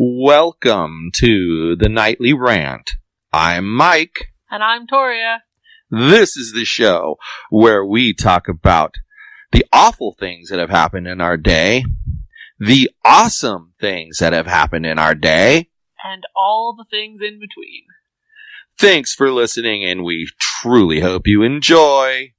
Welcome to the Nightly Rant. I'm Mike. And I'm Toria. This is the show where we talk about the awful things that have happened in our day, the awesome things that have happened in our day, and all the things in between. Thanks for listening, and we truly hope you enjoy.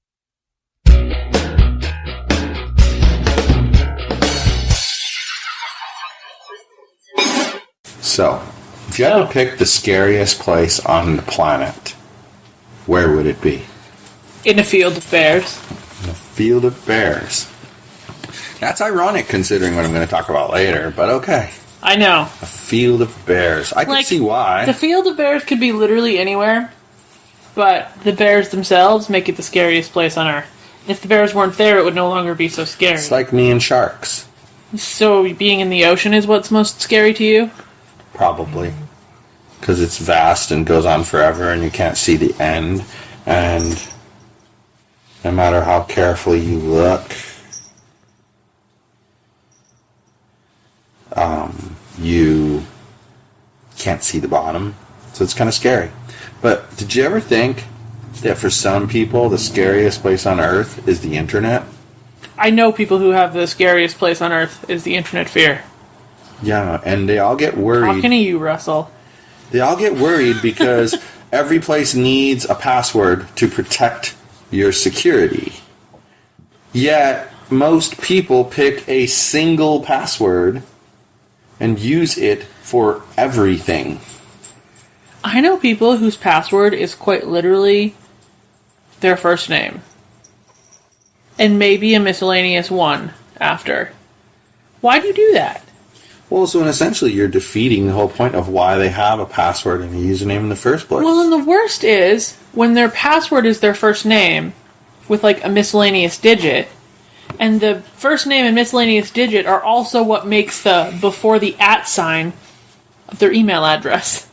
So, if you had to pick the scariest place on the planet, where would it be? In a field of bears. In a field of bears. That's ironic considering what I'm going to talk about later, but okay. I know. A field of bears. I can see why. The field of bears could be literally anywhere, but the bears themselves make it the scariest place on Earth. If the bears weren't there, it would no longer be so scary. It's like me and sharks. So being in the ocean is what's most scary to you? Probably. Because it's vast and goes on forever and you can't see the end. And no matter how carefully you look, you can't see the bottom. So it's kind of scary. But did you ever think that for some people the scariest place on Earth is the internet? I know people who have the scariest place on Earth is the internet fear. Yeah, and they all get worried. Talking to you, Russell. They all get worried because every place needs a password to protect your security. Yet, most people pick a single password and use it for everything. I know people whose password is quite literally their first name. And maybe a miscellaneous one after. Why do you do that? Well, so essentially you're defeating the whole point of why they have a password and a username in the first place. Well, and the worst is when their password is their first name with like a miscellaneous digit, and the first name and miscellaneous digit are also what makes the before the @ sign of their email address.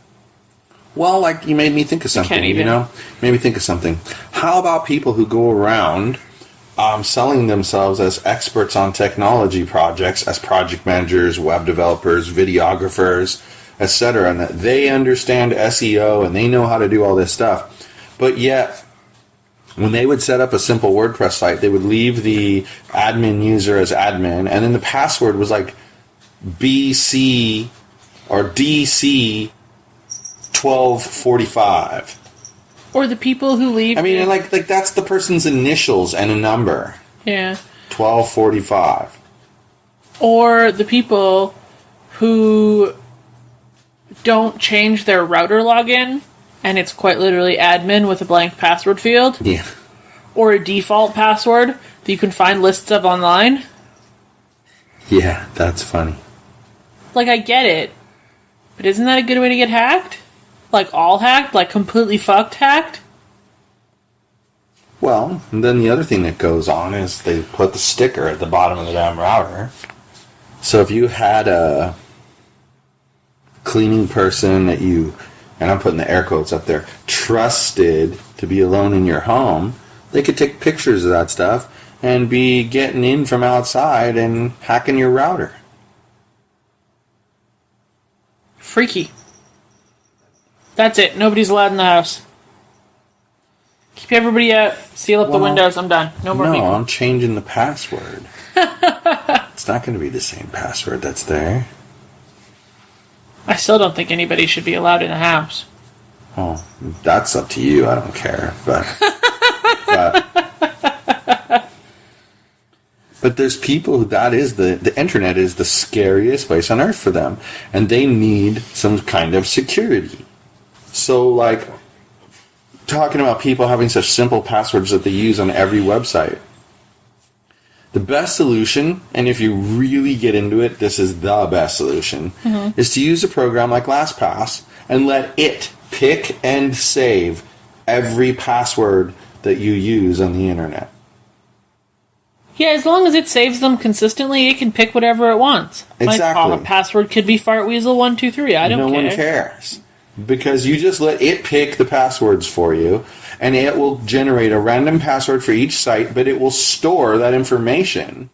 Well, like, you made me think of something, you know? Made me think of something. How about people who go around selling themselves as experts on technology projects, as project managers, web developers, videographers, etc., and that they understand SEO and they know how to do all this stuff. But yet, when they would set up a simple WordPress site, they would leave the admin user as admin, and then the password was like BC or DC 1245. Or the people who leave... I mean, like that's the person's initials and a number. Yeah. 1245. Or the people who don't change their router login, and it's quite literally admin with a blank password field. Yeah. Or a default password that you can find lists of online. Yeah, that's funny. Like, I get it. But isn't that a good way to get hacked? Like, all hacked? Like, completely fucked hacked? Well, and then the other thing that goes on is they put the sticker at the bottom of the damn router. So if you had a cleaning person that you, and I'm putting the air quotes up there, trusted to be alone in your home, they could take pictures of that stuff and be getting in from outside and hacking your router. Freaky. That's it. Nobody's allowed in the house. Keep everybody out. Seal up the windows. I'm done. No more people. No, I'm changing the password. It's not going to be the same password that's there. I still don't think anybody should be allowed in the house. Oh, that's up to you. I don't care. But there's people who that is the internet is the scariest place on earth for them. And they need some kind of security. So, like, talking about people having such simple passwords that they use on every website. The best solution, and if you really get into it, this is the best solution, is to use a program like LastPass and let it pick and save every password that you use on the internet. Yeah, as long as it saves them consistently, it can pick whatever it wants. Exactly. My password could be fartweasel123. I don't care. No one cares. Because you just let it pick the passwords for you, and it will generate a random password for each site, but it will store that information